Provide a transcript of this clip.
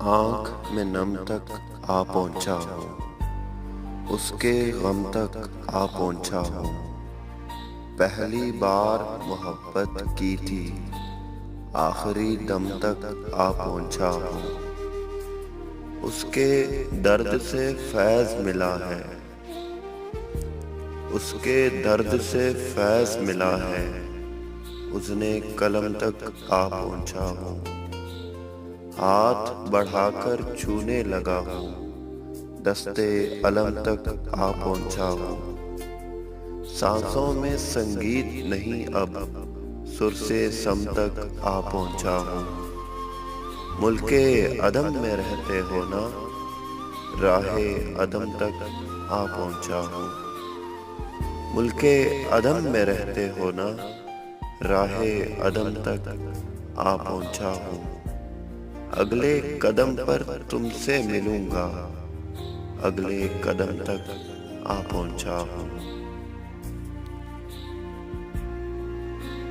आँख में नम तक आ पहुँचा हूँ, उसके गम तक आ पहुँचा हूँ। पहली बार मोहब्बत की थी, आखिरी दम तक आ पहुँचा हूँ। उसके दर्द से फैज़ मिला है, उसके दर्द से फैज़ मिला है। उसने कलम तक आ पहुँचा हूँ। हाथ बढ़ाकर छूने लगा हूँ, दस्ते अलम तक आ पहुँचा हूँ। सांसों में संगीत नहीं अब, सुर से सम तक आ पहुँचा हूँ। मुल्के अदम में रहते हो ना, राहे अदम तक आ पहुँचा हूँ। मुल्के अदम में रहते हो ना, राहे अदम तक आ पहुँचा हूँ। अगले कदम पर तुमसे मिलूंगा, अगले कदम तक आ पहुँचा हूँ।